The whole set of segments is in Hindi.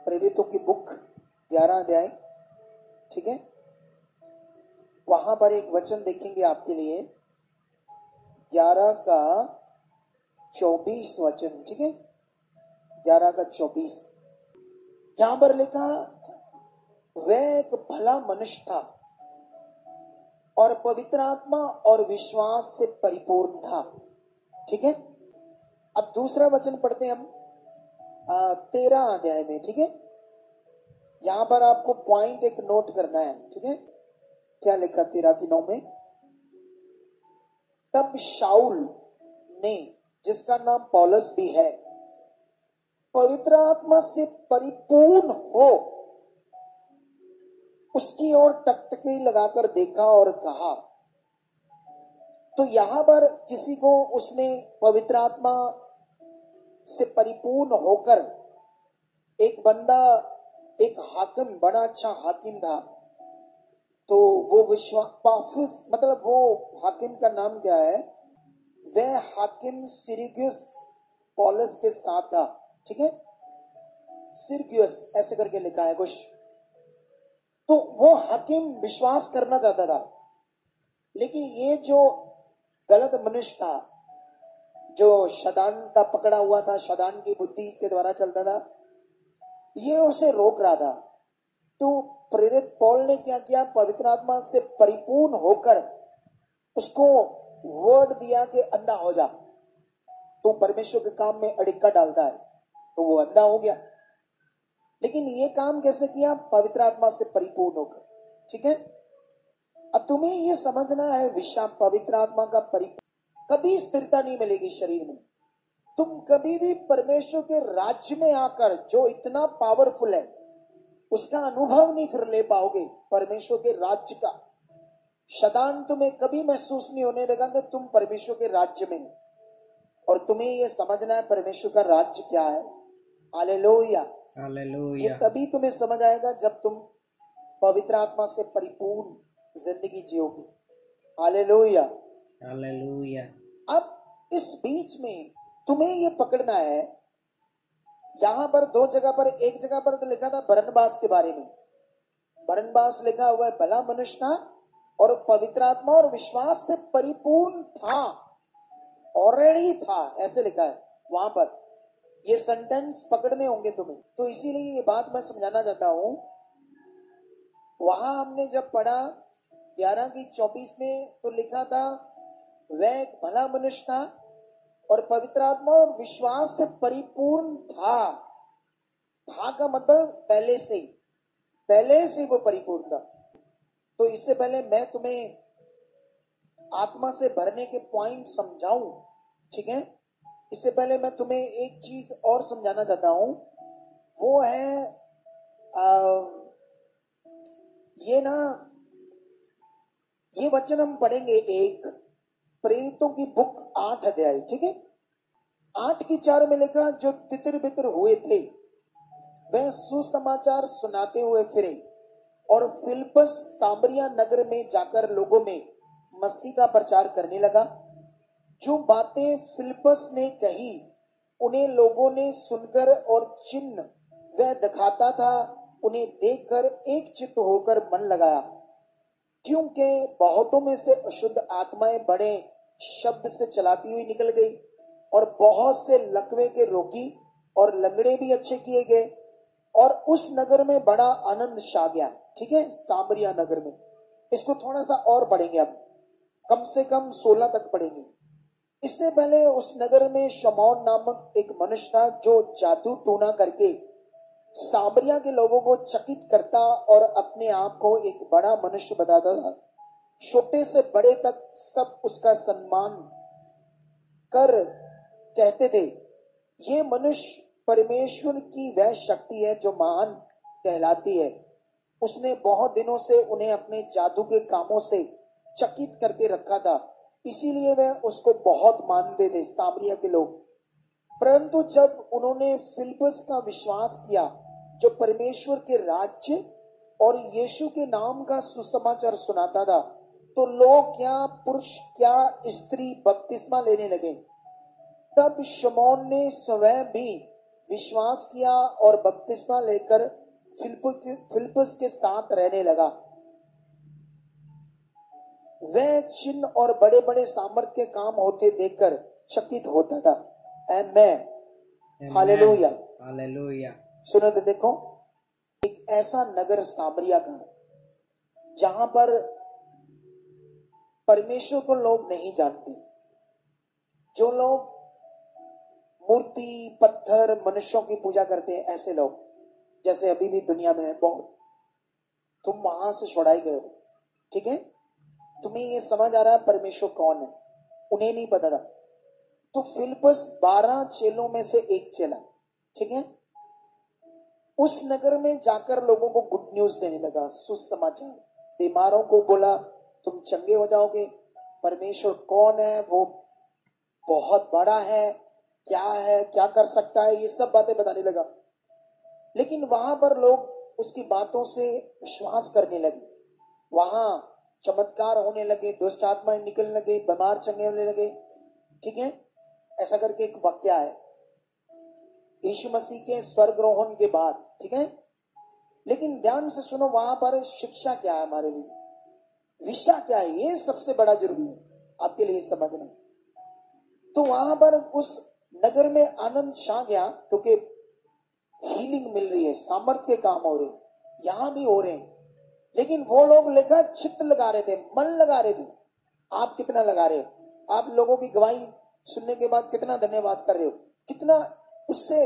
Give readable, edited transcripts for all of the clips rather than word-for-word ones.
प्रेरितों की बुक 11 अध्याय, ठीक है। वहां पर एक वचन देखेंगे आपके लिए, 11 का 24 वचन, ठीक है। 11 का 24 यहां पर लिखा, वह एक भला मनुष्य था और पवित्र आत्मा और विश्वास से परिपूर्ण था, ठीक है। अब दूसरा वचन पढ़ते हैं हम 13 अध्याय में, ठीक है। यहां पर आपको पॉइंट एक नोट करना है, ठीक है। क्या लिखा 13 की 9 में, तब शाऊल ने, जिसका नाम पौलुस भी है, पवित्र आत्मा से परिपूर्ण हो उसकी ओर टकटकी लगाकर देखा और कहा। तो यहां पर किसी को उसने पवित्र आत्मा से परिपूर्ण होकर, एक बंदा, एक हाकिम, बड़ा अच्छा हाकिम था, तो वो विश्वास, मतलब वो हाकिम का नाम क्या है, वह हाकिम सिरगियुस पौलुस के साथ था, ठीक है। सिरगियुस ऐसे करके लिखा है कुछ। तो वो हाकिम विश्वास करना चाहता था, लेकिन ये जो गलत मनुष्य था, जो शैतान का पकड़ा हुआ था, शैतान की बुद्धि के द्वारा चलता था, ये उसे रोक रहा था। तो प्रेरित पौल ने क्या किया, पवित्र आत्मा से परिपूर्ण होकर उसको वर्ड दिया कि अंधा हो जा, तो परमेश्वर के काम में अड़िक्का डालता है, तो वो अंधा हो गया। लेकिन ये काम कैसे किया, पवित्र आत्मा से परिपूर्ण होकर, ठीक है। अब तुम्हें ये समझना है, पवित्र आत्मा का परिपूर्ण, कभी स्थिरता नहीं मिलेगी शरीर में। तुम कभी भी परमेश्वर के राज्य में आकर, जो इतना पावरफुल है, उसका अनुभव नहीं फिर ले पाओगे। परमेश्वर के राज्य का शैतान तुम्हें कभी महसूस नहीं होने देगा कि तुम परमेश्वर के राज्य में हो। और तुम्हें यह समझना है परमेश्वर का राज्य क्या है। हालेलुया, ये तभी तुम्हें समझ आएगा जब तुम पवित्र आत्मा से परिपूर्ण जिंदगी जियोगे। Hallelujah, hallelujah. अब इस बीच में तुम्हें यह पकड़ना है, यहां पर दो जगह पर, एक जगह पर तो लिखा था बरनबास के बारे में। बरनबास लिखा हुआ है भला मनुष्य था और पवित्र आत्मा और विश्वास से परिपूर्ण था, ऑलरेडी था, ऐसे लिखा है वहां पर। ये सेंटेंस पकड़ने होंगे तुम्हें, तो इसीलिए ये बात मैं समझाना चाहता हूं। वहां हमने जब पढ़ा 11 की 24 में, तो लिखा था वह एक भला मनुष्य था और पवित्र आत्मा और विश्वास से परिपूर्ण था। था का मतलब पहले से वो परिपूर्ण था। तो इससे पहले मैं तुम्हें आत्मा से भरने के पॉइंट समझाऊं, ठीक है, इससे पहले मैं तुम्हें एक चीज और समझाना चाहता हूं। वो है ये वचन हम पढ़ेंगे, एक प्रेरितों की बुक 8 अध्याय, ठीक है। 8 की 4 में लिखा, जो तितर बितर हुए थे वह सुसमाचार सुनाते हुए फिरे और फिलिप्पस सामरिया नगर में जाकर लोगों में मसीह का प्रचार करने लगा। जो बातें फिलिप्पस ने कही उन्हें लोगों ने सुनकर और चिन्ह वह दिखाता था उन्हें देखकर एक चित्त होकर मन लगाया, क्योंकि बहुतों में से अशुद्ध आत्माएं बड़े शब्द से चलाती हुई निकल गई और बहुत से लकवे के रोगी और लंगड़े भी अच्छे किए गए और उस नगर में बड़ा आनंद छा गया, ठीक है, सामरिया नगर में। इसको थोड़ा सा और पढ़ेंगे, अब कम से कम 16 तक पढ़ेंगे। इससे पहले उस नगर में शमौन नामक एक मनुष्य था जो जादू टूना करके सामरिया के लोगों को चकित करता और अपने आप को एक बड़ा मनुष्य बताता था। छोटे से बड़े तक सब उसका सम्मान कर कहते थे, ये मनुष्य परमेश्वर की वह शक्ति है जो महान कहलाती है। उसने बहुत दिनों से उन्हें अपने जादू के कामों से चकित करके रखा था, इसीलिए वह उसको बहुत मानते थे सामरिया के लोग। परंतु जब उन्होंने फिलिप्पस का विश्वास किया, जो परमेश्वर के राज्य और यीशु के नाम का सुसमाचार सुनाता था, तो लोग क्या पुरुष क्या स्त्री बपतिस्मा लेने लगे। तब शमौन ने स्वयं भी विश्वास किया और बपतिस्मा लेकर फिलिप्पुस के साथ रहने लगा। वह चिन्ह और बड़े बड़े सामर्थ के काम होते देखकर चकित होता था। आमेन, हालेलुया, हालेलुया। सुनो तो देखो, एक ऐसा नगर सामरिया का जहां पर परमेश्वर को लोग नहीं जानते, जो लोग मूर्ति पत्थर मनुष्यों की पूजा करते हैं, ऐसे लोग जैसे अभी भी दुनिया में है बहुत, तुम वहां से छुड़ाए गए हो। ठीक है, तुम्हें ये समझ आ रहा है परमेश्वर कौन है, उन्हें नहीं पता था। तो फिलिप्पुस 12 चेलों में से एक चेला, ठीक है, उस नगर में जाकर लोगों को गुड न्यूज देने लगा, सुसमाचार। बीमारों को बोला तुम चंगे हो जाओगे, परमेश्वर कौन है, वो बहुत बड़ा है, क्या कर सकता है, ये सब बातें बताने लगा। लेकिन वहां पर लोग उसकी बातों से विश्वास करने लगे, वहां चमत्कार होने लगे, दुष्ट आत्माएं निकलने लगे, बीमार चंगे होने लगे। ठीक है, ऐसा करके एक वाक्य है यीशु मसीह के स्वर्गरोहण के बाद। ठीक है, लेकिन ध्यान से सुनो, वहां पर शिक्षा क्या है हमारे लिए, विषय क्या है, ये सबसे बड़ा जरूरी है आपके लिए समझना। तो वहां पर उस नगर में आनंद छा गया क्योंकि हीलिंग मिल रही है, सामर्थ के काम हो रहे, यहां भी हो रहे हैं। लेकिन वो लोग लेकर चित्त लगा रहे थे, मन लगा रहे थे। आप कितना लगा रहे हो? आप लोगों की गवाही सुनने के बाद कितना धन्यवाद कर रहे हो, कितना उससे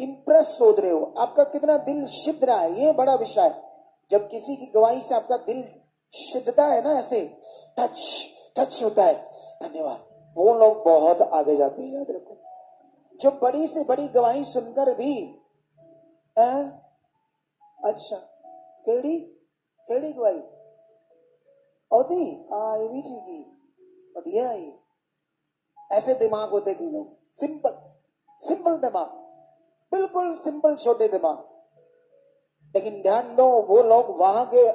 इंप्रेस हो रहे हो, आपका कितना दिल सिद्ध रहा है, ये बड़ा विषय है। जब किसी की गवाही से आपका दिल सिद्धता है ना, ऐसे टच होता है, धन्यवाद, वो लोग बहुत आगे जाते हैं। याद रखो, जो बड़ी से बड़ी गवाही सुनकर भी अच्छा केड़ी केड़ी गवाही होती ये भी ठीक ही बढ़िया ही, ऐसे दिमाग होते कि लोग सिंपल दिमाग, बिल्कुल सिंपल छोटे दिमाग। लेकिन ध्यान दो, वो लोग वहां के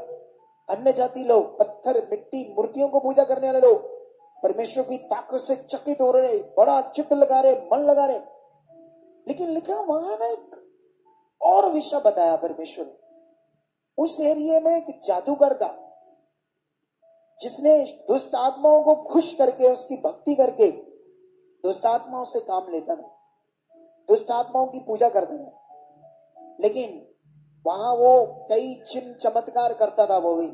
अन्य जाति लोग, पत्थर मिट्टी मूर्तियों को पूजा करने वाले लोग परमेश्वर की ताकत से चकित हो रहे, बड़ा चित्त लगा रहे, मन लगा रहे। लेकिन लिखा वहां ना एक और विषय बताया परमेश्वर ने। उस एरिया में एक जादूगर था जिसने दुष्ट आत्माओं को खुश करके, उसकी भक्ति करके दुष्ट आत्माओं से काम लेता था, दुष्ट आत्माओं की पूजा करता था। लेकिन वहां वो कई चिन्ह चमत्कार करता था, वो भी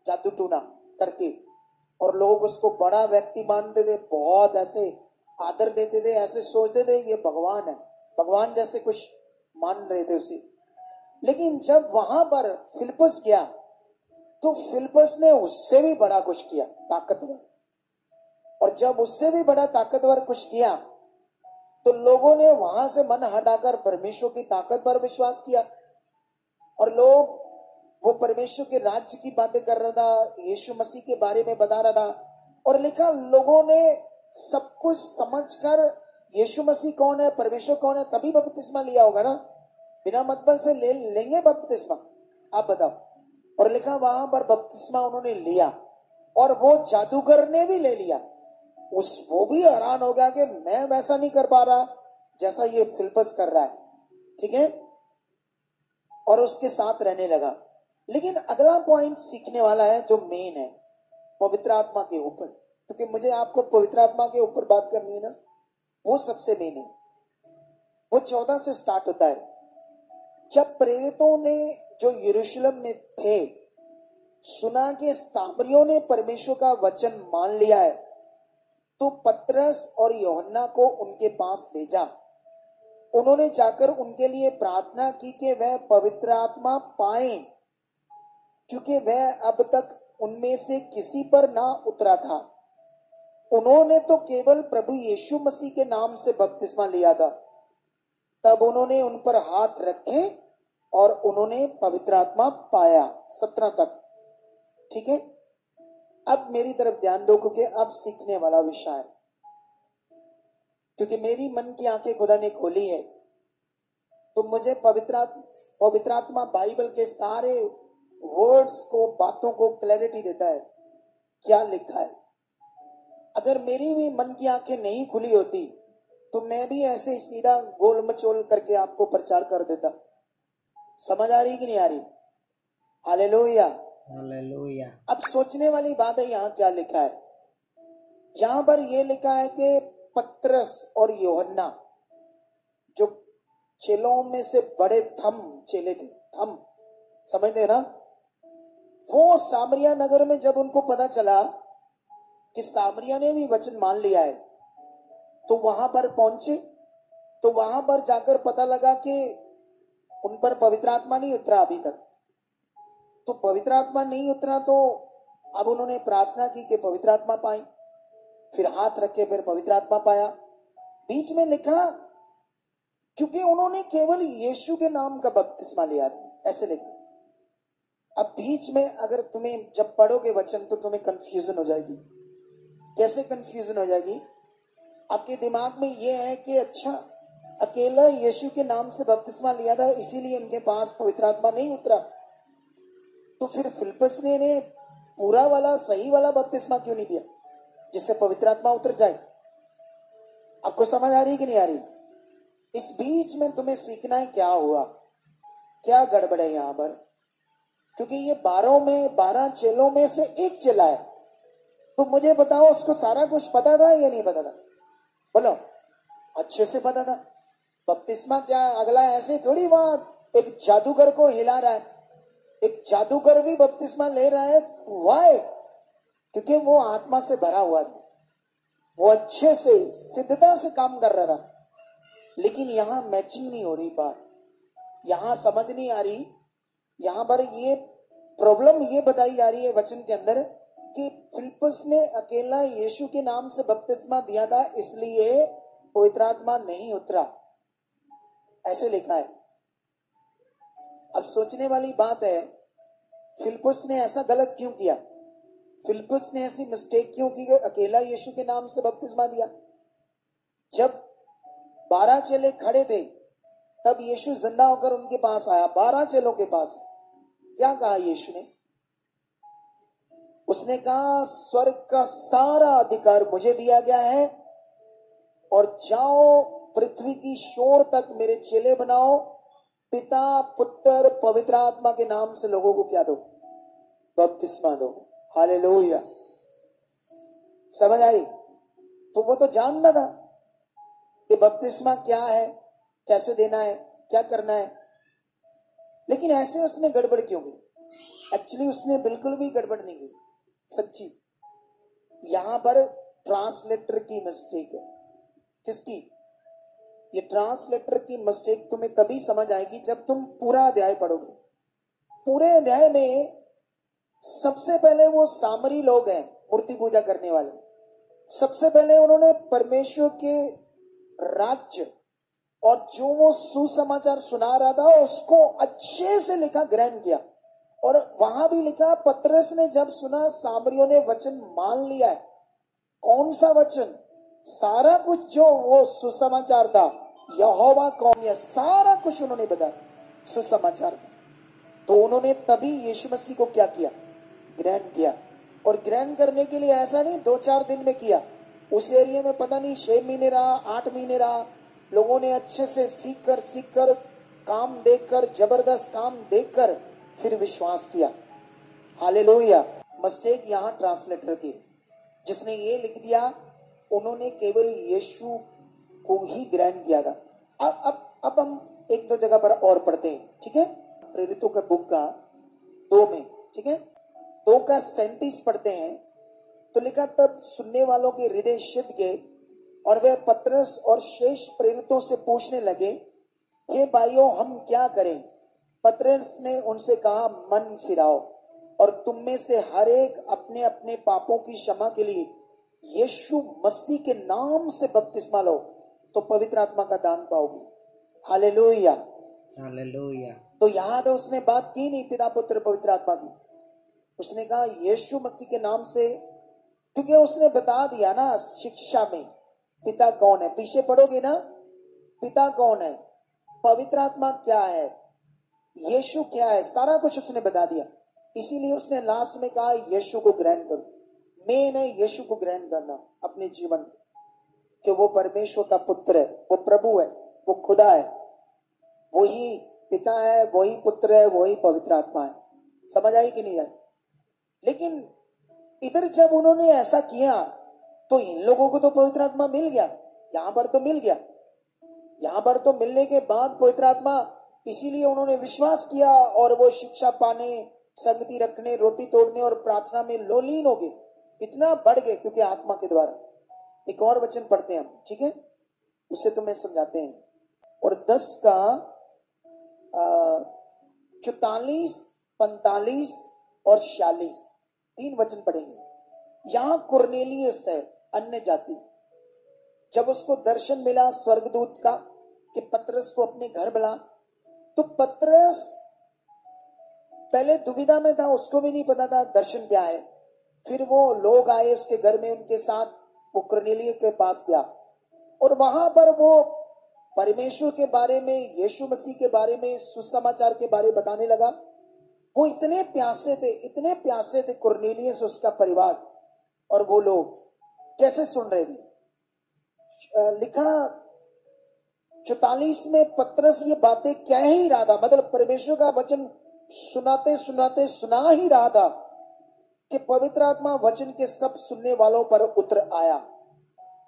जादू टूना करके, और लोग उसको बड़ा व्यक्ति मानते थे, बहुत ऐसे आदर देते थे, ऐसे सोचते थे ये भगवान है, भगवान जैसे कुछ मान रहे थे उसे। लेकिन जब वहां पर फिलिप्पुस गया तो फिलिप्पुस ने उससे भी बड़ा कुछ किया, ताकतवर। और जब उससे भी बड़ा ताकतवर कुछ किया तो लोगों ने वहां से मन हटाकर परमेश्वर की ताकत पर विश्वास किया। और लोग, वो परमेश्वर के राज्य की बातें कर रहा था, यीशु मसीह के बारे में बता रहा था। और लिखा, लोगों ने सब कुछ समझकर यीशु मसीह कौन है, परमेश्वर कौन है, तभी बपतिस्मा लिया होगा ना, बिना मतलब से लेंगे बपतिस्मा, आप बताओ। और लिखा वहां पर बपतिस्मा उन्होंने लिया, और वो जादूगर ने भी ले लिया। वो भी हैरान हो गया कि मैं वैसा नहीं कर पा रहा जैसा ये फिलिप्पुस कर रहा है। ठीक है, और उसके साथ रहने लगा। लेकिन अगला पॉइंट सीखने वाला है जो मेन है, पवित्र आत्मा के ऊपर, क्योंकि मुझे आपको पवित्र आत्मा के ऊपर बात करनी है ना, वो सबसे मेन है। वो 14 से स्टार्ट होता है। जब प्रेरितों ने जो यरूशलेम में थे सुना कि सामरियों ने परमेश्वर का वचन मान लिया है, तो पतरस और यूहन्ना को उनके पास भेजा। उन्होंने जाकर उनके लिए प्रार्थना की कि वह पवित्र आत्मा पाए, क्योंकि वह अब तक उनमें से किसी पर ना उतरा था। उन्होंने तो केवल प्रभु यीशु मसीह के नाम से बपतिस्मा लिया था। तब उन्होंने उन पर हाथ रखे और उन्होंने पवित्र आत्मा पाया। 17 तक। ठीक है, अब मेरी तरफ ध्यान दो, क्योंकि अब सीखने वाला विषय है, क्योंकि मेरी मन की आंखें खुदा ने खोली है। तो मुझे पवित्र आत्मा बाइबल के सारे वर्ड्स को, बातों को क्लैरिटी देता है, क्या लिखा है। अगर मेरी भी मन की आंखें नहीं खुली होती तो मैं भी ऐसे ही सीधा गोल मचोल करके आपको प्रचार कर देता। समझ आ रही कि नहीं आ रही? Hallelujah, hallelujah. अब सोचने वाली बात है, यहाँ क्या लिखा है? यहाँ पर यह लिखा है कि पतरस और यूहन्ना, जो चेलों में से बड़े चेले थे, समझते हैं ना, वो सामरिया नगर में जब उनको पता चला कि सामरिया ने भी वचन मान लिया है, तो वहां पर पहुंचे। तो वहां पर जाकर पता लगा कि उन पर पवित्र आत्मा नहीं उतरा अभी तक। तो पवित्र आत्मा नहीं उतरा तो अब उन्होंने प्रार्थना की कि पवित्र आत्मा पाए, फिर हाथ रखे, फिर पवित्र आत्मा पाया। बीच में लिखा, क्योंकि उन्होंने केवल यीशु के नाम का बपतिस्मा लिया था, ऐसे लिखा। अब बीच में अगर तुम्हें जब पढ़ोगे वचन तो तुम्हें कंफ्यूजन हो जाएगी। कैसे कंफ्यूजन हो जाएगी? आपके दिमाग में यह है कि अच्छा, अकेला यीशु के नाम से बपतिस्मा लिया था, इसीलिए इनके पास पवित्र आत्मा नहीं उतरा। तो फिर फिलिप्पस ने पूरा वाला सही वाला बपतिस्मा क्यों नहीं दिया जिससे पवित्र आत्मा उतर जाए? आपको समझ आ रही कि नहीं आ रही? इस बीच में तुम्हें सीखना है क्या हुआ, क्या गड़बड़ है यहां पर। क्योंकि ये 12 चेलों में से एक चेला है, तो मुझे बताओ उसको सारा कुछ पता था या नहीं पता था? बोलो। अच्छे से पता था। बपतिस्मा क्या अगला ऐसे थोड़ी वहां एक जादूगर को हिला रहा है। एक जादूगर भी बपतिस्मा ले रहा है। वाई? क्योंकि वो आत्मा से भरा हुआ था, वो अच्छे से सिद्धता से काम कर रहा था। लेकिन यहां मैचिंग नहीं हो रही बात, यहां समझ नहीं आ रही। यहां पर ये प्रॉब्लम ये बताई जा रही है वचन के अंदर कि फिलिप्पस ने अकेला यीशु के नाम से बपतिस्मा दिया था, इसलिए पवित्र आत्मा नहीं उतरा, ऐसे लिखा है। अब सोचने वाली बात है, फिलिप्पस ने ऐसा गलत क्यों किया? फिलिप्पस ने ऐसी मिस्टेक क्यों की कि अकेला यीशु के नाम से बपतिस्मा दिया? जब 12 चेले खड़े थे तब यीशु जिंदा होकर उनके पास आया, 12 चेलों के पास। क्या कहा यीशु ने? उसने कहा, स्वर्ग का सारा अधिकार मुझे दिया गया है, और जाओ पृथ्वी की शोर तक मेरे चेले बनाओ, पिता पुत्र पवित्र आत्मा के नाम से लोगों को क्या दो? बपतिस्मा दो। हालेलुया, समझ आई? तो वो तो जानता था कि बपतिस्मा क्या है, कैसे देना है, क्या करना है। लेकिन ऐसे उसने गड़बड़ क्यों की? एक्चुअली उसने बिल्कुल भी गड़बड़ नहीं की, सच्ची। यहां पर ट्रांसलेटर की मिस्टेक है। किसकी? ये ट्रांसलेटर की मिस्टेक तुम्हें तभी समझ आएगी जब तुम पूरा अध्याय पढ़ोगे। पूरे अध्याय में सबसे पहले वो सामरी लोग हैं, मूर्ति पूजा करने वाले। सबसे पहले उन्होंने परमेश्वर के राज्य और जो वो सुसमाचार सुना रहा था उसको अच्छे से लिखा, ग्रहण किया। और वहां भी लिखा, पतरस ने जब सुना सामरियों ने वचन मान लिया है। कौन सा वचन? सारा कुछ जो वो सुसमाचार था, यहोवा कौन है, सारा कुछ उन्होंने बताया सुसमाचार में। तो उन्होंने तभी यीशु मसीह को क्या किया? ग्रहण किया। और ग्रहण करने के लिए ऐसा नहीं 2-4 दिन में किया। उस एरिया में पता नहीं 6 महीने रहा, 8 महीने रहा। लोगों ने अच्छे से सीख कर काम देखकर, जबरदस्त काम देखकर फिर विश्वास किया। हालेलुया। मिस्टेक यहां ट्रांसलेटर की, जिसने ये लिख दिया उन्होंने केवल यीशु को ही ग्रहण किया था। अब हम 1-2 जगह पर और पढ़ते हैं, ठीक है? प्रेरितों के बुक का 2 में, ठीक है, 2 का 37 पढ़ते हैं। तो लिखा, तब सुनने वालों के हृदय सिद्ध गए और वे पतरस और शेष प्रेरितों से पूछने लगे, हे भाइयों, हम क्या करें? पतरस ने उनसे कहा, मन फिराओ और तुम में से हर एक अपने अपने पापों की क्षमा के लिए यीशु मसीह के नाम से बपतिस्मा लो, तो पवित्र आत्मा का दान पाओगी। Hallelujah, hallelujah. तो यहां तो उसने बात की नहीं पिता पुत्र पवित्र आत्मा की, उसने कहा यीशु मसीह के नाम से। क्योंकि उसने बता दिया ना शिक्षा में पिता कौन है। पीछे पढ़ोगे ना, पिता कौन है, पवित्र आत्मा क्या है, यीशु क्या है, सारा कुछ उसने बता दिया। इसीलिए उसने लास्ट में कहा यीशु को ग्रहण करो। मेन है यीशु को ग्रहण करना अपने जीवन में। कि वो परमेश्वर का पुत्र है, वो प्रभु है, वो खुदा है, वही पिता है, वही पुत्र है, वही पवित्र आत्मा है। समझ आई कि नहीं आई? लेकिन इधर जब उन्होंने ऐसा किया तो इन लोगों को तो पवित्र आत्मा मिल गया, यहां पर तो मिल गया। यहां पर तो मिलने के बाद पवित्र आत्मा, इसीलिए उन्होंने विश्वास किया और वो शिक्षा पाने, संगति रखने, रोटी तोड़ने और प्रार्थना में लोलीन हो गए, इतना बढ़ गए क्योंकि आत्मा के द्वारा। एक और वचन पढ़ते हैं हम, ठीक है, उससे तुम्हें समझाते हैं। और 10 का 44, 45 और 46 3 वचन पढ़ेंगे। यहां कुरनेलियस है, अन्य जाति। जब उसको दर्शन मिला स्वर्गदूत का कि पतरस को अपने घर बुला, तो पतरस पहले दुविधा में था, उसको भी नहीं पता था दर्शन क्या है। फिर वो लोग आए उसके घर में, उनके साथ वो कुरनेलियस के पास गया और वहां पर वो परमेश्वर के बारे में, यीशु मसीह के बारे में, सुसमाचार के बारे बताने लगा। वो इतने प्यासे थे, इतने प्यासे थे कुरनेलियस, उसका परिवार और वो लोग कैसे सुन रहे थे। लिखा 44 में पतरस ये बातें कह ही रहा था, मतलब परमेश्वर का वचन सुनाते सुनाते सुना ही रहा था कि पवित्र आत्मा वचन के सब सुनने वालों पर उतर आया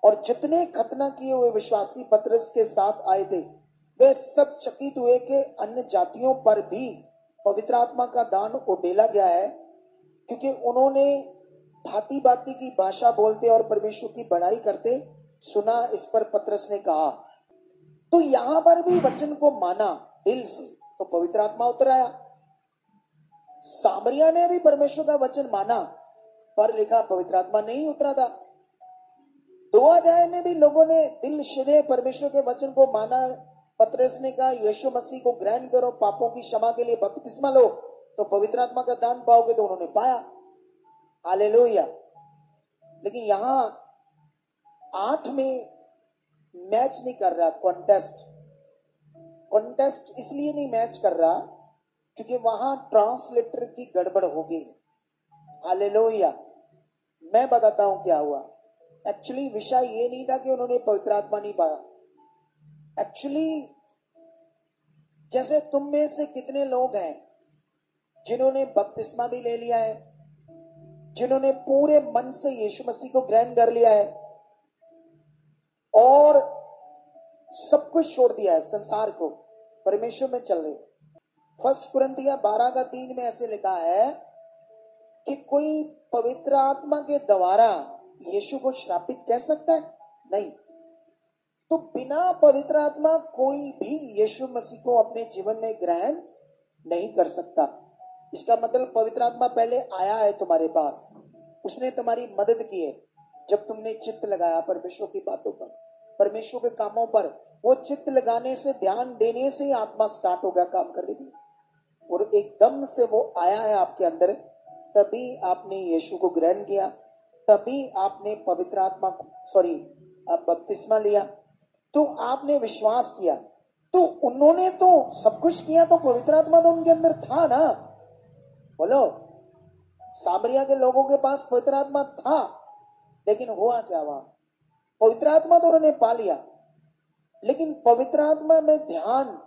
और जितने खतना किए हुए विश्वासी पतरस के साथ आए थे वे सब चकित हुए कि अन्य जातियों पर भी पवित्र आत्मा का दान उडेला गया है, क्योंकि उन्होंने भांति भांति की भाषा बोलते और परमेश्वर की बड़ाई करते सुना। इस पर पतरस ने कहा, तो यहां पर भी वचन को माना दिल से तो पवित्र आत्मा उतर आया। सामरिया ने भी परमेश्वर का वचन माना, पर लिखा पवित्र आत्मा नहीं उतरा था। 2 अध्याय में भी लोगों ने दिल से परमेश्वर के वचन को माना। पतरस ने कहा यीशु मसीह को ग्रहण करो, पापों की क्षमा के लिए बपतिस्मा लो तो पवित्र आत्मा का दान पाओगे, तो उन्होंने पाया। हालेलुया। लेकिन यहां 8 में मैच नहीं कर रहा, कॉन्टेस्ट इसलिए नहीं मैच कर रहा क्योंकि वहां ट्रांसलेटर की गड़बड़ हो गई। हालेलुया। मैं बताता हूं क्या हुआ। एक्चुअली विषय ये नहीं था कि उन्होंने पवित्र आत्मा नहीं पाया। एक्चुअली जैसे तुम में से कितने लोग हैं जिन्होंने बपतिस्मा भी ले लिया है, जिन्होंने पूरे मन से यीशु मसीह को ग्रहण कर लिया है और सब कुछ छोड़ दिया है, संसार को, परमेश्वर में चल रहे। 1 कुरिन्थियों 12:3 में ऐसे लिखा है कि कोई पवित्र आत्मा के द्वारा यीशु को श्रापित कह सकता है? नहीं। तो बिना पवित्र आत्मा कोई भी यीशु मसीह को अपने जीवन में ग्रहण नहीं कर सकता। इसका मतलब पवित्र आत्मा पहले आया है तुम्हारे पास, उसने तुम्हारी मदद की है जब तुमने चित्त लगाया परमेश्वर की बातों पर, परमेश्वर के कामों पर। वो चित्त लगाने से, ध्यान देने से ही आत्मा स्टार्ट हो गया काम करने के लिए, और एकदम से वो आया है आपके अंदर। तभी आपने यीशु को ग्रहण किया, तभी आपने पवित्र आत्मा आप बपतिस्मा लिया, तो आपने विश्वास किया। तो उन्होंने तो सब कुछ किया, तो पवित्र आत्मा तो उनके अंदर था ना। बोलो, सामरिया के लोगों के पास पवित्र आत्मा था, लेकिन हुआ क्या वहां? पवित्र आत्मा तो उन्होंने पा लिया, लेकिन पवित्र आत्मा में ध्यान,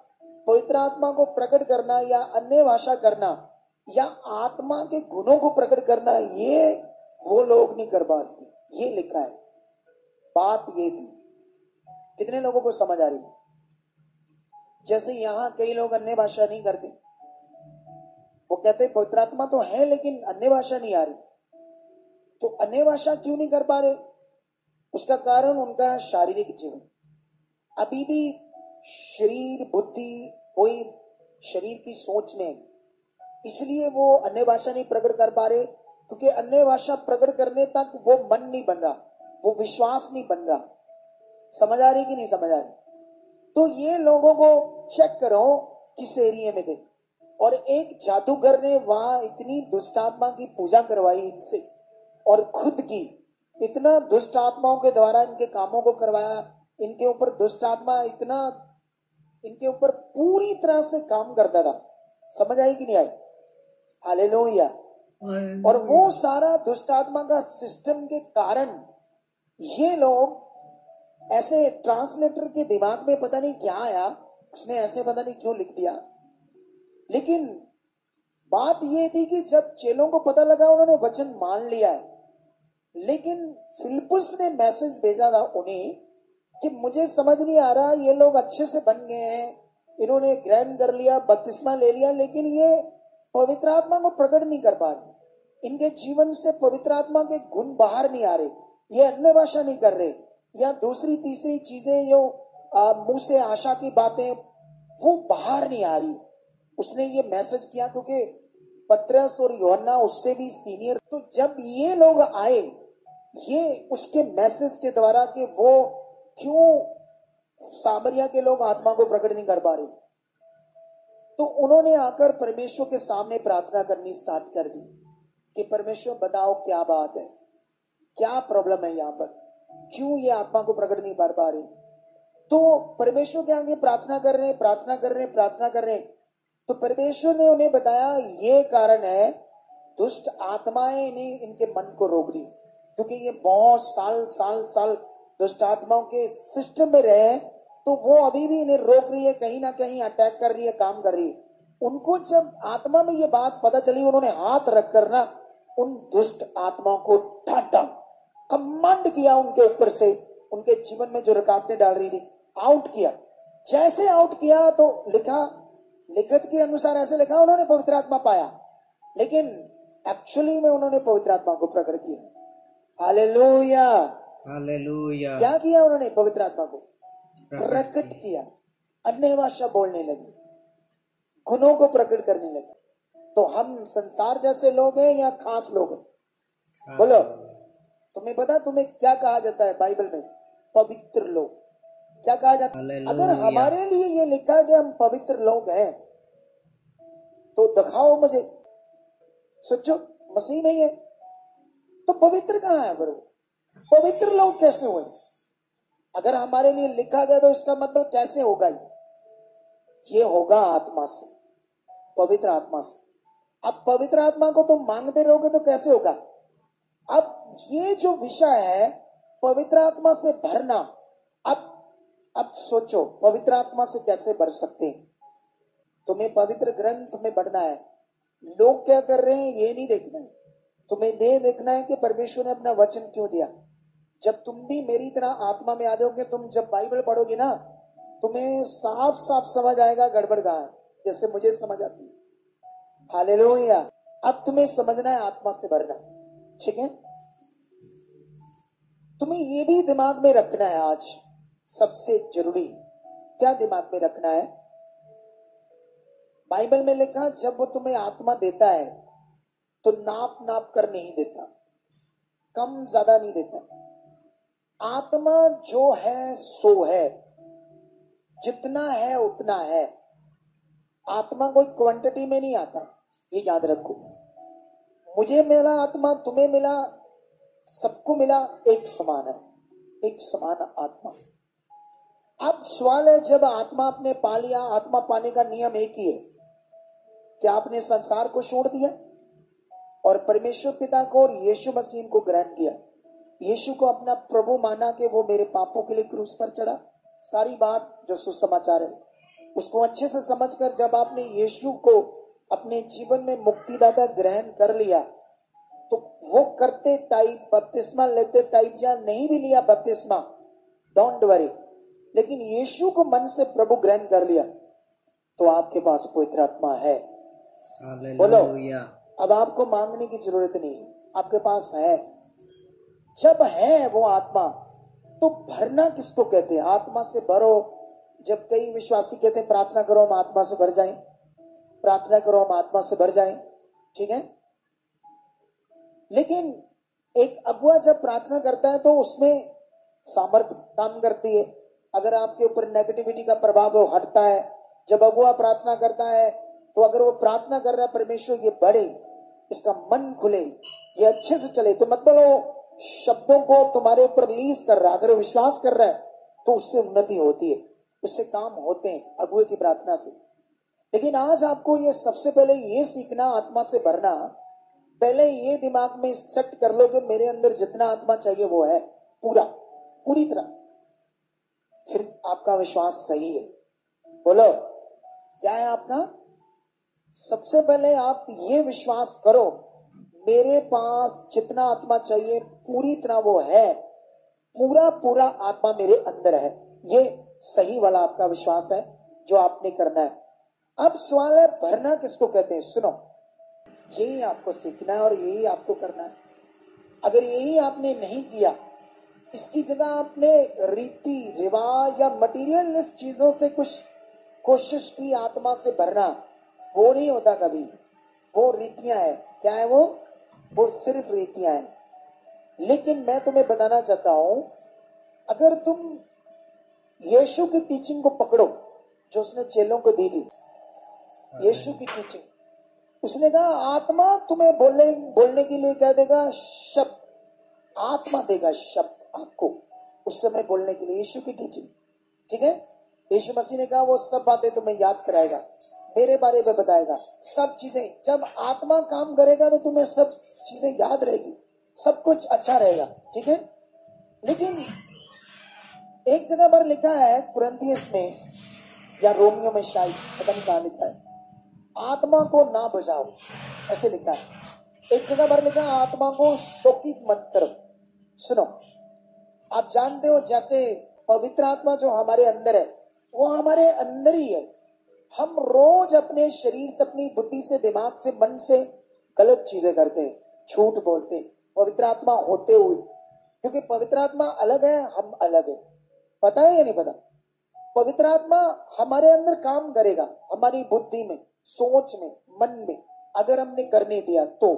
पवित्र आत्मा को प्रकट करना या अन्य भाषा करना या आत्मा के गुणों को प्रकट करना, ये वो लोग नहीं कर पा रहे। ये लिखा है, बात ये थी। कितने लोगों को समझ आ रही? जैसे यहां कई लोग अन्य भाषा नहीं करते, वो कहते पवित्र आत्मा तो है लेकिन अन्य भाषा नहीं आ रही। तो अन्य भाषा क्यों नहीं कर पा रहे? उसका कारण उनका शारीरिक जीवन, अभी भी शरीर बुद्धि, कोई शरीर की सोच में, इसलिए वो अन्य भाषा नहीं प्रकट कर पा रहे, क्योंकि अन्य भाषा प्रकट करने तक वो मन नहीं बन रहा, वो विश्वास नहीं बन रहा। समझ आ रही कि नहीं समझ आ रही? तो ये लोगों को चेक करो किस एरिया में थे। और एक जादूगर ने वहां इतनी दुष्ट आत्मा की पूजा करवाई इनसे, और खुद की इतना दुष्ट आत्माओं के द्वारा इनके कामों को करवाया। इनके ऊपर दुष्ट आत्मा इतना इनके ऊपर पूरी तरह से काम करता था। समझ आई कि नहीं आई? हालेलुया। और वो सारा दुष्ट आत्मा का सिस्टम के कारण ये लोग ऐसे ट्रांसलेटर के दिमाग में पता नहीं क्या आया, उसने ऐसे पता नहीं क्यों लिख दिया। लेकिन बात ये थी कि जब चेलों को पता लगा उन्होंने वचन मान लिया है, लेकिन फिलिप्पुस ने मैसेज भेजा था उन्हें कि मुझे समझ नहीं आ रहा, ये लोग अच्छे से बन गए हैं, इन्होंने ग्रहण कर लिया, बपतिस्मा ले लिया, लेकिन ये पवित्र आत्मा को प्रकट नहीं कर पा रहे, इनके जीवन से पवित्र आत्मा के गुण बाहर नहीं आ रहे, ये अन्य भाषा नहीं कर रहे, या दूसरी तीसरी चीजें जो मुंह से आशा की बातें वो बाहर नहीं आ रही। उसने ये मैसेज किया क्योंकि पतरस और यूहन्ना उससे भी सीनियर। तो जब ये लोग आए, ये उसके मैसेज के द्वारा कि वो क्यों सामरिया के लोग आत्मा को प्रकट नहीं कर पा रहे, तो उन्होंने आकर परमेश्वर के सामने प्रार्थना करनी स्टार्ट कर दी कि परमेश्वर बताओ क्या बात है, क्या प्रॉब्लम है यहाँ पर, क्यों ये आत्मा को प्रकट नहीं कर पा रहे। तो परमेश्वर के आगे प्रार्थना कर रहे हैं। तो परमेश्वर ने उन्हें बताया ये कारण है, दुष्ट आत्माएं ने इनके मन को रोक ली, क्योंकि ये बहुत साल दुष्ट आत्माओं के सिस्टम में रहे, तो वो अभी भी इन्हें रोक रही है, कहीं ना कहीं अटैक कर रही है, काम कर रही है। उनको जब आत्मा में ये बात पता चली, उन्होंने हाथ रखकर ना उन दुष्ट आत्माओं को डांटा, कमांड किया उनके ऊपर से, उनके जीवन में जो रुकावटें डाल रही थी आउट किया। जैसे आउट किया तो लिखत के अनुसार ऐसे लिखा उन्होंने पवित्र आत्मा पाया, लेकिन एक्चुअली में उन्होंने पवित्र आत्मा को प्रकट किया। Hallelujah, hallelujah. क्या किया उन्होंने? पवित्र आत्मा को प्रकट किया, अन्य भाषा बोलने लगे, गुणों को प्रकट करने लगे। तो हम संसार जैसे लोग हैं या खास लोग हैं? बोलो, तुम्हें पता तुम्हें क्या कहा जाता है बाइबल में? पवित्र लोग। क्या कहा जाता है? अगर हमारे लिए ये लिखा है कि हम पवित्र लोग हैं, तो दिखाओ मुझे, सोचो मसीह नहीं है तो पवित्र कहां है? फिर पवित्र लोग कैसे हुए? अगर हमारे लिए लिखा गया तो इसका मतलब कैसे होगा? ये होगा आत्मा से, पवित्र आत्मा से। अब पवित्र आत्मा को तुम मांगते रहोगे तो कैसे होगा? अब ये जो विषय है पवित्र आत्मा से भरना, अब सोचो पवित्र आत्मा से कैसे भर सकते हैं? तुम्हें पवित्र ग्रंथ में बढ़ना है। लोग क्या कर रहे हैं ये नहीं देखना है, तुम्हें देखना है कि परमेश्वर ने अपना वचन क्यों दिया। जब तुम भी मेरी तरह आत्मा में आ जाओगे, तुम जब बाइबल पढ़ोगे ना, तुम्हें साफ साफ समझ आएगा गड़बड़ कहां है, जैसे मुझे समझ आती है। हालेलुया। अब तुम्हें समझना है आत्मा से भरना, ठीक है? तुम्हें ये भी दिमाग में रखना है, आज सबसे जरूरी क्या दिमाग में रखना है? बाइबल में लिखा जब वो तुम्हें आत्मा देता है तो नाप कर नहीं देता, कम ज्यादा नहीं देता। आत्मा जो है सो है, जितना है उतना है। आत्मा कोई क्वांटिटी में नहीं आता, ये याद रखो। मुझे मिला आत्मा, तुम्हें मिला, सबको मिला, एक समान है, एक समान आत्मा। अब सवाल है, जब आत्मा आपने पा लिया, आत्मा पाने का नियम एक ही है कि आपने संसार को छोड़ दिया और परमेश्वर पिता को और यीशु मसीह को ग्रहण किया, यीशु को अपना प्रभु माना कि वो मेरे पापों के लिए क्रूस पर चढ़ा। सारी बात जो सुसमाचार है उसको अच्छे से समझकर जब आपने यीशु को अपने जीवन में मुक्तिदाता ग्रहण कर लिया, तो वो करते टाइप बपतिस्मा लेते टाइप या नहीं भी लिया बपतिस्मा, डोंट वरी, लेकिन यीशु को मन से प्रभु ग्रहण कर लिया तो आपके पास पवित्र आत्मा है। बोलो, अब आपको मांगने की जरूरत नहीं, आपके पास है। जब है वो आत्मा, तो भरना किसको कहते हैं? आत्मा से भरो। जब कई विश्वासी कहते हैं प्रार्थना करो हम आत्मा से भर जाएं, प्रार्थना करो हम आत्मा से भर जाएं, ठीक है, लेकिन एक अगुआ जब प्रार्थना करता है तो उसमें सामर्थ्य काम करती है। अगर आपके ऊपर नेगेटिविटी का प्रभाव वो हटता है। जब अगुआ प्रार्थना करता है तो अगर वो प्रार्थना कर रहा है परमेश्वर ये बढ़े, इसका मन खुले, ये अच्छे से चले, तो मतलब वो शब्दों को तुम्हारे ऊपर रिलीज कर रहा है। अगर विश्वास कर रहा है तो उससे उन्नति होती है, उससे काम होते हैं अगुए की प्रार्थना से। लेकिन आज आपको ये सबसे पहले ये सीखना, आत्मा से भरना, पहले ये दिमाग में सेट कर लो कि मेरे अंदर जितना आत्मा चाहिए वो है, पूरा, पूरी तरह। फिर आपका विश्वास सही है। बोलो क्या है आपका? सबसे पहले आप ये विश्वास करो मेरे पास जितना आत्मा चाहिए पूरी तरह वो है, पूरा पूरा आत्मा मेरे अंदर है। ये सही वाला आपका विश्वास है जो आपने करना है। अब सवाल है भरना किसको कहते हैं? सुनो, यही आपको सीखना है और यही आपको करना है। अगर यही आपने नहीं किया, इसकी जगह आपने रीति रिवाज या मटीरियलिस्ट चीजों से कुछ कोशिश की आत्मा से भरना, वो नहीं होता कभी। वो रीतियां है। क्या है वो सिर्फ रीतियां हैं। लेकिन मैं तुम्हें बताना चाहता हूं, अगर तुम यीशु की टीचिंग को पकड़ो जो उसने चेलों को दी थी, यीशु की टीचिंग, उसने कहा आत्मा तुम्हें बोलने के लिए कह देगा शब्द, आत्मा देगा शब्द आपको उस समय बोलने के लिए। यीशु की टीचिंग, ठीक है। यीशु मसीह ने कहा वो सब बातें तुम्हें याद कराएगा, मेरे बारे में बताएगा, सब चीजें। जब आत्मा काम करेगा तो तुम्हें सब चीजें याद रहेगी, सब कुछ अच्छा रहेगा, ठीक है। लेकिन एक जगह पर लिखा है कुरिन्थियस में या रोमियो में, शायद पता नहीं कहां लिखा है, आत्मा को ना बुझाओ, ऐसे लिखा है। एक जगह पर लिखा है आत्मा को शोकित मत करो। सुनो, आप जानते हो जैसे पवित्र आत्मा जो हमारे अंदर है वो हमारे अंदर ही है। हम रोज अपने शरीर से, अपनी बुद्धि से, दिमाग से, मन से गलत चीजें करते हैं, झूठ बोलते हैं पवित्र आत्मा होते हुए, क्योंकि पवित्र आत्मा अलग है, हम अलग है। पता है या नहीं पता? पवित्र आत्मा हमारे अंदर काम करेगा, हमारी बुद्धि में, सोच में, मन में, अगर हमने करने दिया तो,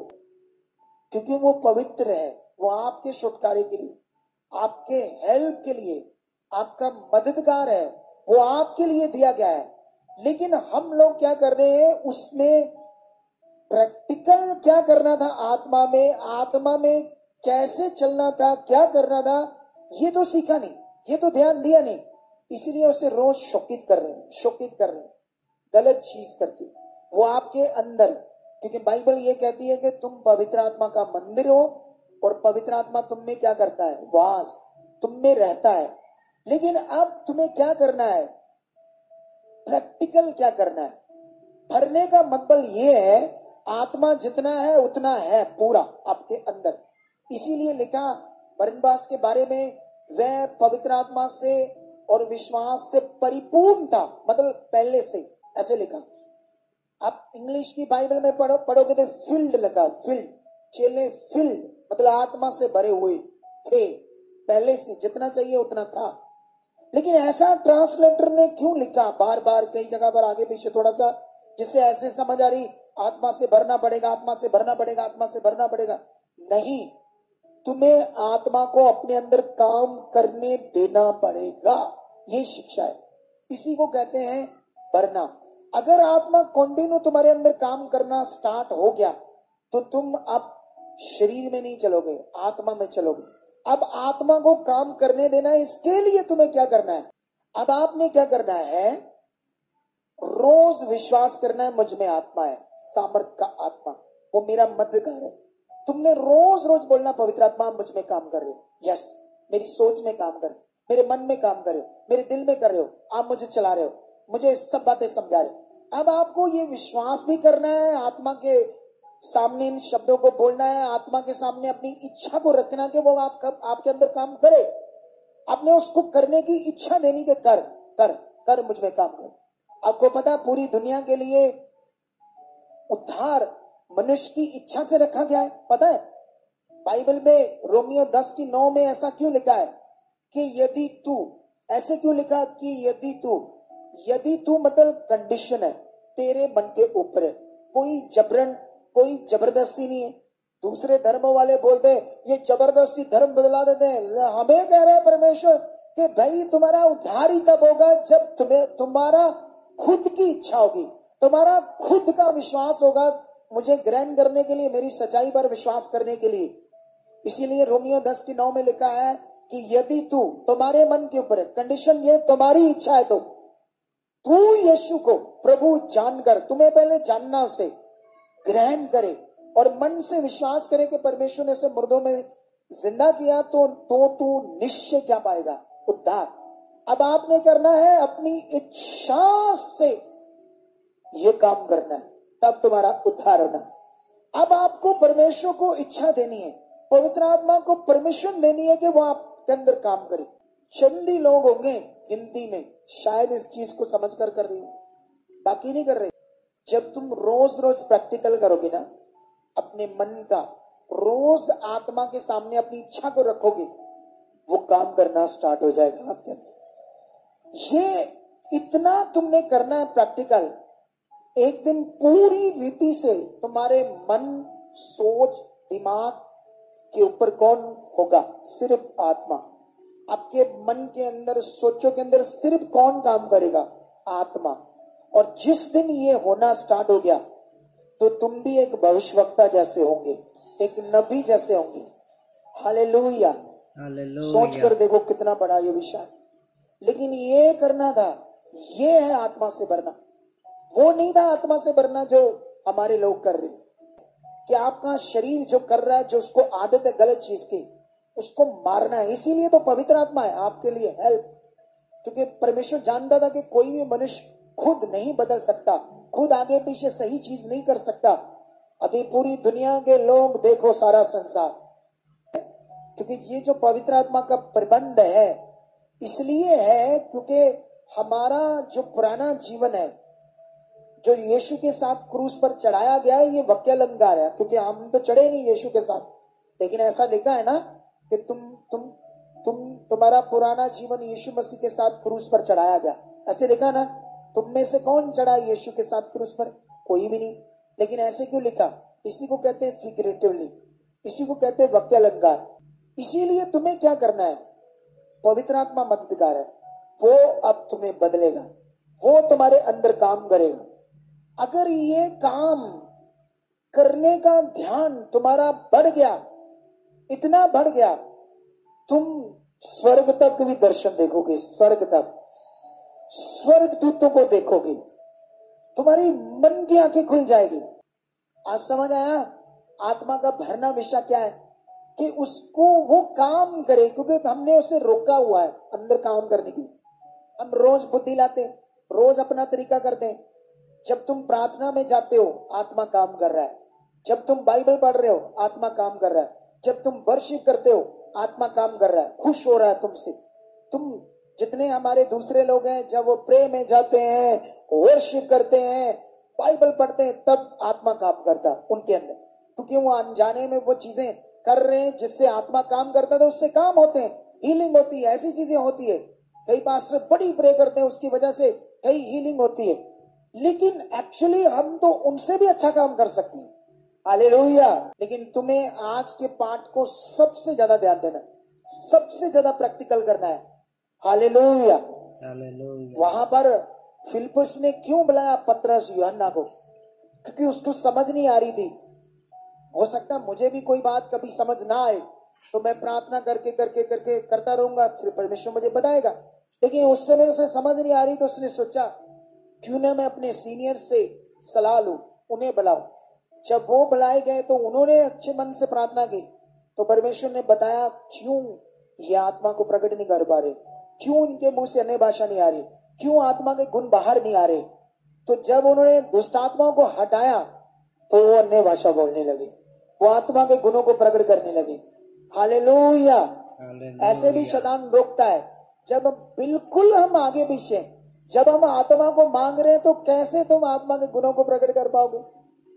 क्योंकि वो पवित्र है। वो आपके छुटकारे के लिए, आपके हेल्प के लिए, आपका मददगार है, वो आपके लिए दिया गया है। लेकिन हम लोग क्या कर रहे हैं उसमें? प्रैक्टिकल क्या करना था आत्मा में कैसे चलना था, क्या करना था, ये तो सीखा नहीं, ये तो ध्यान दिया नहीं। इसीलिए उसे रोज शोकित कर रहे हैं गलत चीज करके। वो आपके अंदर, क्योंकि बाइबल ये कहती है कि तुम पवित्र आत्मा का मंदिर हो और पवित्र आत्मा तुम में क्या करता है? वास, तुम में रहता है। लेकिन अब तुम्हें क्या करना है? प्रैक्टिकल क्या करना है? भरने का मतलब ये है आत्मा जितना है उतना है पूरा आपके अंदर। इसीलिए लिखा बरनबास के बारे में, वह पवित्र आत्मा से और विश्वास से परिपूर्ण था, मतलब पहले से, ऐसे लिखा। आप इंग्लिश की बाइबल में पढ़ोगे तो फिल्ड लिखा, फिल्ड, चेले फिल्ड, मतलब आत्मा से भरे हुए थे, पहले से जितना चाहिए उतना था। लेकिन ऐसा ट्रांसलेटर ने क्यों लिखा बार बार कई जगह पर आगे पीछे थोड़ा सा, जिससे ऐसे समझ आ रही आत्मा से भरना पड़ेगा, आत्मा से भरना पड़ेगा, आत्मा से भरना पड़ेगा। नहीं, तुम्हें आत्मा को अपने अंदर काम करने देना पड़ेगा, ये शिक्षा है। इसी को कहते हैं भरना। अगर आत्मा कंटिन्यू तुम्हारे अंदर काम करना स्टार्ट हो गया तो तुम अब शरीर में नहीं चलोगे, आत्मा में चलोगे। अब आत्मा को काम करने देना है, इसके लिए तुम्हें क्या करना है? अब आपने क्या करना है? रोज विश्वास करना है मुझ में आत्मा है, सामर्थ का आत्मा, वो मेरा मददगार है। तुमने रोज रोज बोलना पवित्र आत्मा मुझ में काम कर रहे हो, यस, मेरी सोच में काम कर रहे हो, मेरे मन में काम कर रहे हो, मेरे दिल में कर रहे हो, आप मुझे चला रहे हो, मुझे सब बातें समझा रहे हो। अब आपको ये विश्वास भी करना है, आत्मा के सामने इन शब्दों को बोलना है, आत्मा के सामने अपनी इच्छा को रखना कि वो आपके अंदर काम करे। आपने उसको करने की इच्छा देनी कि कर कर कर मुझ में काम कर। आपको पता पूरी दुनिया के लिए उद्धार मनुष्य की इच्छा से रखा गया है, पता है? बाइबल में रोमियो 10:9 में ऐसा क्यों लिखा है कि यदि तू, ऐसे क्यों लिखा कि यदि तू मतलब कंडीशन है, तेरे मन के ऊपर है, कोई जबरन, कोई जबरदस्ती नहीं है। दूसरे धर्मों वाले बोलते हैं ये जबरदस्ती धर्म बदला देते हैं। हमें कह रहा है परमेश्वर कि भाई तुम्हारा उद्धार ही तब होगा जब तुम्हारा खुद की इच्छा होगी, तुम्हारा खुद का विश्वास होगा मुझे ग्रहण करने के लिए, मेरी सच्चाई पर विश्वास करने के लिए। इसीलिए रोमियो 10:9 में लिखा है कि यदि तू, तुम्हारे मन के ऊपर है, कंडीशन ये तुम्हारी इच्छा है, तो तू यीशु को प्रभु जानकर, तुम्हें पहले जानना, उसे ग्रहण करे और मन से विश्वास करे कि परमेश्वर ने उसे मुर्दों में जिंदा किया, तो तू निश्चय क्या पाएगा? उद्धार। अब आपने करना है अपनी इच्छा से ये काम करना है, तब तुम्हारा उद्धार होना। अब आपको परमेश्वर को इच्छा देनी है, पवित्र आत्मा को परमिशन देनी है कि वो आपके अंदर काम करे। चंदी लोग होंगे गिनती में, शायद इस चीज को समझ कर रही हूं, बाकी नहीं कर रहे। जब तुम रोज रोज प्रैक्टिकल करोगे ना, अपने मन का रोज आत्मा के सामने अपनी इच्छा को रखोगे, वो काम करना स्टार्ट हो जाएगा आपके अंदर। ये इतना तुमने करना है प्रैक्टिकल। एक दिन पूरी रीति से तुम्हारे मन, सोच, दिमाग के ऊपर कौन होगा? सिर्फ आत्मा। आपके मन के अंदर, सोचों के अंदर सिर्फ कौन काम करेगा? आत्मा। और जिस दिन ये होना स्टार्ट हो गया तो तुम भी एक भविष्यवक्ता जैसे होंगे, एक नबी जैसे होंगे। हालेलुया। सोच कर देखो कितना बड़ा ये विषय। लेकिन ये करना था, ये है आत्मा से भरना। वो नहीं था आत्मा से भरना जो हमारे लोग कर रहे, कि आपका शरीर जो कर रहा है, जो उसको आदत है गलत चीज की, उसको मारना है। इसीलिए तो पवित्र आत्मा है आपके लिए हेल्प। क्योंकि परमेश्वर जानता था कि कोई भी मनुष्य खुद नहीं बदल सकता, खुद आगे पीछे सही चीज नहीं कर सकता। अभी पूरी दुनिया के लोग देखो, सारा संसार, क्योंकि ये जो पवित्र आत्मा का प्रबंध है इसलिए है क्योंकि हमारा जो पुराना जीवन है, जो यीशु के साथ क्रूस पर चढ़ाया गया है, ये वक्य अलंकार है। क्योंकि हम तो चढ़े नहीं यीशु के साथ, लेकिन ऐसा लिखा है ना कि तुम्हारा पुराना जीवन यीशु मसीह के साथ क्रूस पर चढ़ाया गया, ऐसे लिखा ना। तुम में से कौन चढ़ा यीशु के साथ क्रूस पर? कोई भी नहीं। लेकिन ऐसे क्यों लिखा? इसी को कहते हैं फिगरेटिवली, इसी को कहते हैं वक्य अलंकार। इसीलिए तुम्हें क्या करना है? पवित्र आत्मा मददगार है, वो अब तुम्हें बदलेगा, वो तुम्हारे अंदर काम करेगा। अगर ये काम करने का ध्यान तुम्हारा बढ़ गया, इतना बढ़ गया, तुम स्वर्ग तक भी दर्शन देखोगे, स्वर्ग तक, स्वर्ग दूतों को देखोगे, तुम्हारी मन की आंखें खुल जाएगी। आज समझ आया आत्मा का भरना विषय क्या है? कि उसको वो काम करे, क्योंकि हमने उसे रोका हुआ है अंदर काम करने के लिए। हम रोज बुद्धि लाते हैं, रोज अपना तरीका करते हैं। जब तुम प्रार्थना में जाते हो, आत्मा काम कर रहा है। जब तुम बाइबल पढ़ रहे हो, आत्मा काम कर रहा है। जब तुम वर्शिप करते हो, आत्मा काम कर रहा है, खुश हो रहा है तुमसे। तुम जितने हमारे दूसरे लोग हैं, जब वो प्रे में जाते हैं, वर्शिप करते हैं, बाइबल पढ़ते हैं, तब आत्मा काम करता है उनके अंदर, क्योंकि वो अनजाने में वो चीजें कर रहे हैं जिससे आत्मा काम करता है। उससे काम होते हैं, हीलिंग होती है, ऐसी चीजें होती है। कई पास्टर बड़ी प्रे करते हैं, उसकी वजह से कई हीलिंग होती है। लेकिन एक्चुअली हम तो उनसे भी अच्छा काम कर सकते हैं। हालेलुया। लेकिन तुम्हें आज के पाठ को सबसे ज्यादा ध्यान देना है, सबसे ज्यादा प्रैक्टिकल करना है। हालेलुया। वहां पर फिलिप्पुस ने क्यों बुलाया पतरस यूहन्ना को? क्योंकि उसको समझ नहीं आ रही थी। हो सकता है मुझे भी कोई बात कभी समझ ना आए तो मैं प्रार्थना करके करके करके करता रहूंगा, फिर परमेश्वर मुझे बताएगा। लेकिन उस समय उसे समझ नहीं आ रही, तो उसने सोचा क्यों ना मैं अपने सीनियर से सलाह लूं, उन्हें बुलाऊं। जब वो बुलाए गए तो उन्होंने अच्छे मन से प्रार्थना की, तो परमेश्वर ने बताया क्यों ये आत्मा को प्रकट नहीं कर पा रहे, क्यों इनके मुंह से अन्य भाषा नहीं आ रही, क्यों आत्मा के गुण बाहर नहीं आ रहे। तो जब उन्होंने दुष्ट आत्माओं को हटाया तो वो अन्य भाषा बोलने लगे, वो आत्मा के गुणों को प्रकट करने लगे। हालेलुया। ऐसे भी शैतान रोकता है। जब बिल्कुल हम आगे पीछे, जब हम आत्मा को मांग रहे हैं, तो कैसे तुम आत्मा के गुणों को प्रकट कर पाओगे?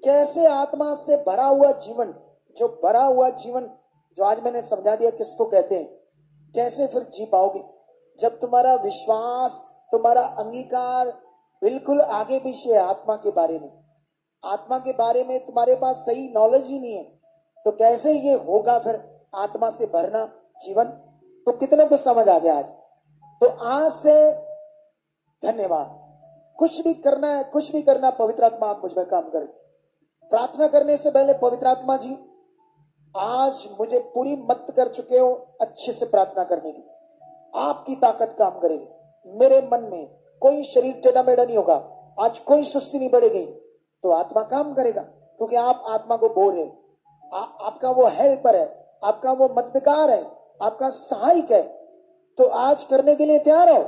कैसे आत्मा से भरा हुआ जीवन, जो भरा हुआ जीवन जो आज मैंने समझा दिया किसको कहते हैं, कैसे फिर जी पाओगे? जब तुम्हारा विश्वास, तुम्हारा अंगीकार बिल्कुल आगे पीछे है आत्मा के बारे में, आत्मा के बारे में तुम्हारे पास सही नॉलेज ही नहीं है, तो कैसे ये होगा फिर आत्मा से भरना जीवन? तो कितने को समझ आ गया आज? तो आज से धन्यवाद। कुछ भी करना है, कुछ भी करना, पवित्र आत्मा आप मुझ में काम करें। प्रार्थना करने से पहले पवित्र आत्मा जी आज मुझे पूरी मत कर चुके हो अच्छे से प्रार्थना करने की, आपकी ताकत काम करेगी। मेरे मन में कोई शरीर टेढ़ा मेढ़ा नहीं होगा, आज कोई सुस्ती नहीं बढ़ेगी, तो आत्मा काम करेगा, क्योंकि आप आत्मा को बोल रहे हो। आपका वो हेल्पर है, आपका वो मददगार है, आपका सहायक है। तो आज करने के लिए तैयार हो?